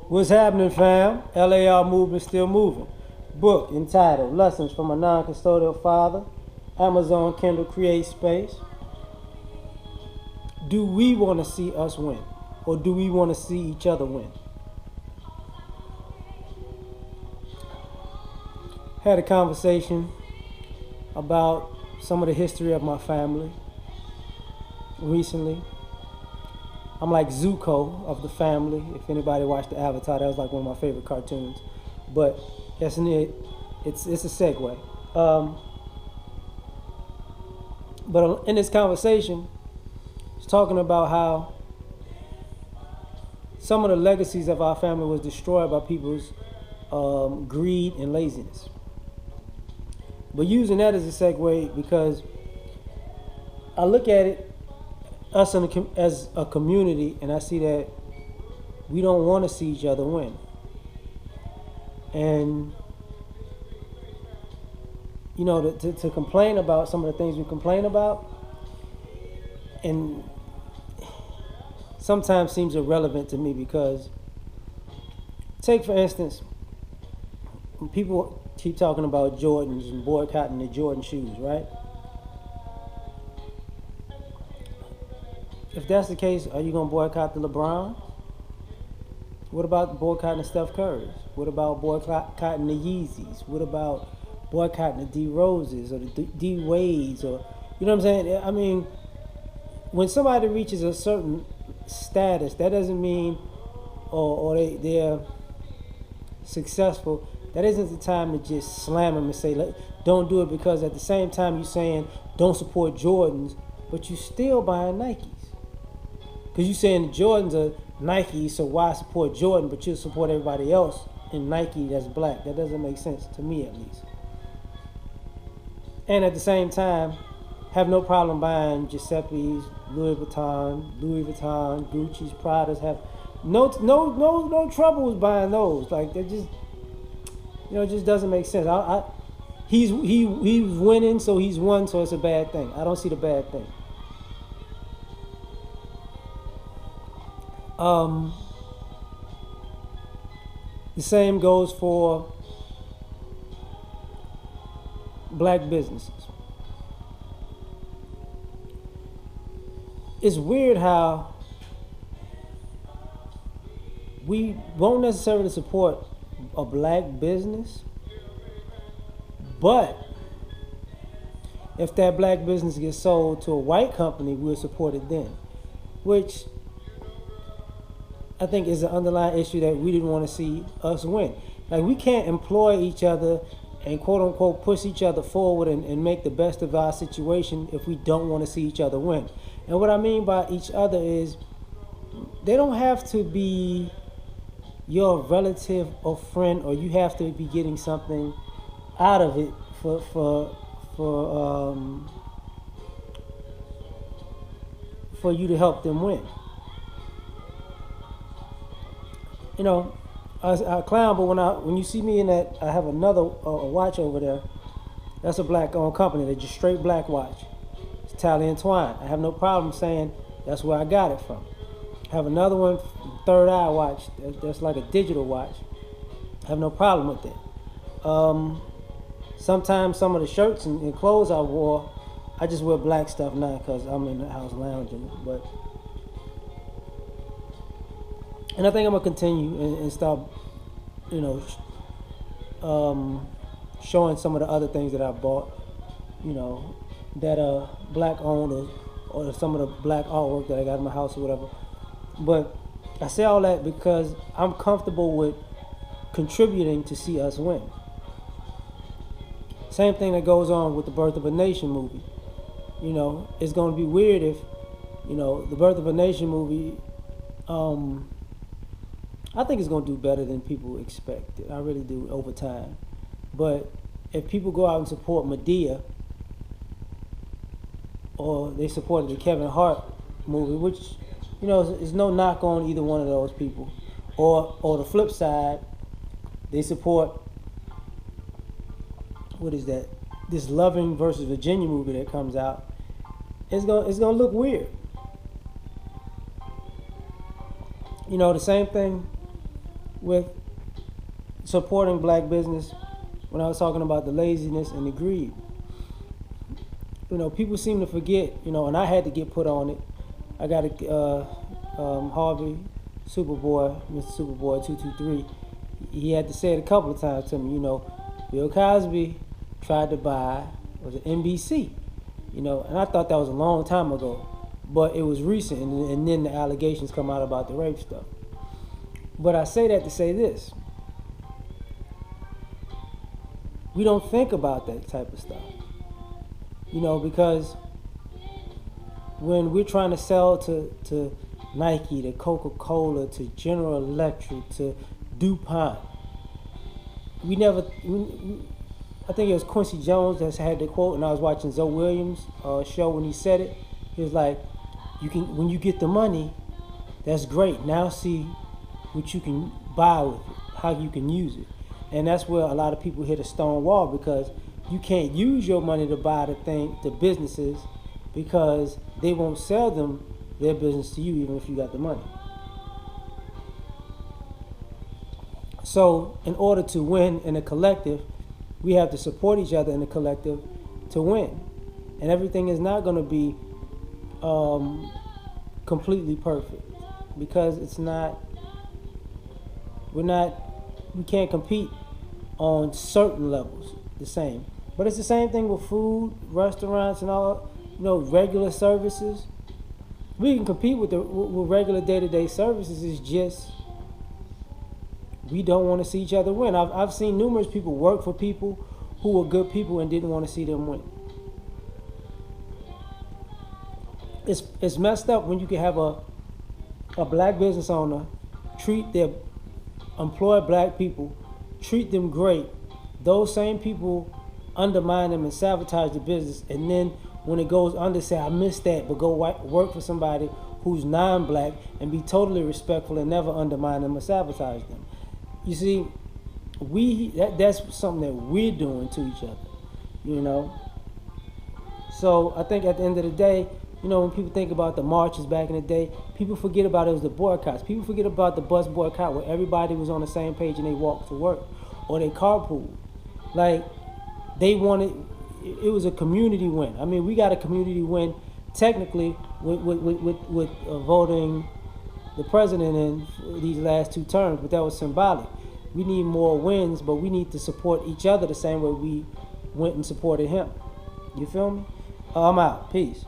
What's happening, fam? L.A.R. movement still moving. Book entitled Lessons from a Non-Custodial Father. Amazon Kindle Create Space. Do we want to see us win? Or do we want to see each other win? Had a conversation about some of the history of my family recently. I'm like Zuko of the family. If anybody watched the Avatar, that was like one of my favorite cartoons. But it's a segue. But in this conversation, it's talking about how some of the legacies of our family was destroyed by people's greed and laziness. But using that as a segue, because I look at it, us as a community, and I see that we don't want to see each other win. And, you know, to complain about some of the things we complain about, and sometimes seems irrelevant to me, because take, for instance, people keep talking about Jordans and boycotting the Jordan shoes, right? If that's the case, are you going to boycott the LeBron? What about boycotting the Steph Currys? What about boycotting the Yeezys? What about boycotting the D Roses or the D Wades? Or, you know what I'm saying? I mean, when somebody reaches a certain status, that doesn't mean, or they're successful, that isn't the time to just slam them and say, don't do it, because at the same time you're saying don't support Jordans, but you still buying Nikes. Because you're saying the Jordans are Nike, so why support Jordan, but you support everybody else in Nike that's black? That doesn't make sense, to me at least. And at the same time, have no problem buying Giuseppe's, Louis Vuitton, Gucci's, Prada's. Have no trouble with buying those. Like, they just, you know, it just doesn't make sense. He's winning, so he's won, so it's a bad thing. I don't see the bad thing. The same goes for black businesses. It's weird how we won't necessarily support a black business, but if that black business gets sold to a white company, we'll support it then, which I think is an underlying issue that we didn't want to see us win. Like, we can't employ each other and quote unquote push each other forward and make the best of our situation if we don't want to see each other win. And what I mean by each other is, they don't have to be your relative or friend, or you have to be getting something out of it for you to help them win. You know, I clown, but when you see me in that, I have another watch over there. That's a black-owned company. They're just straight black watch. It's Tally and Twine. I have no problem saying that's where I got it from. I have another one, Third Eye watch. That's like a digital watch. I have no problem with that. Sometimes some of the shirts and clothes I wore, I just wear black stuff now because I'm in the house lounging. And I think I'm gonna continue and start, you know, showing some of the other things that I bought, you know, that are black owned, or some of the black artwork that I got in my house or whatever. But I say all that because I'm comfortable with contributing to see us win. Same thing that goes on with the Birth of a Nation movie. You know, it's gonna be weird if, you know, the Birth of a Nation movie, I think it's going to do better than people expect. I really do, over time. But if people go out and support Medea, or they supported the Kevin Hart movie, which, you know, is no knock on either one of those people, or the flip side, they support, what is that, this Loving versus Virginia movie that comes out, it's gonna look weird. You know, the same thing with supporting black business when I was talking about the laziness and the greed. People seem to forget, and I had to get put on it. I got a Harvey Superboy, Mr. Superboy 223. He had to say it a couple of times to me. Bill Cosby tried to buy, was it NBC? And I thought that was a long time ago, but it was recent, and then the allegations come out about the rape stuff. But I say that to say this: we don't think about that type of stuff, because when we're trying to sell to Nike, to Coca-Cola, to General Electric, to DuPont, I think it was Quincy Jones that had the quote, and I was watching Zoe Williams' show when he said it. He was like, when you get the money, that's great. Now see what you can buy with it, how you can use it. And that's where a lot of people hit a stone wall, because you can't use your money to buy the businesses, because they won't sell their business to you even if you got the money. So in order to win in a collective, we have to support each other in the collective to win. And everything is not going to be completely perfect, because it's not, we can't compete on certain levels the same. But it's the same thing with food, restaurants, and all, regular services. We can compete with regular day-to-day services. It's just we don't want to see each other win. I've seen numerous people work for people who were good people and didn't want to see them win. It's messed up when you can have a black business owner treat their employ black people, treat them great. Those same people undermine them and sabotage the business, and then when it goes under, say, I missed that, but go work for somebody who's non-black and be totally respectful and never undermine them or sabotage them. You see, that's something that we're doing to each other, So I think at the end of the day, when people think about the marches back in the day, people forget about it was the boycotts. People forget about the bus boycott where everybody was on the same page and they walked to work, or they carpooled. Like, they wanted, it was a community win. I mean, we got a community win technically with voting the president in these last 2 terms, but that was symbolic. We need more wins, but we need to support each other the same way we went and supported him. You feel me? I'm out. Peace.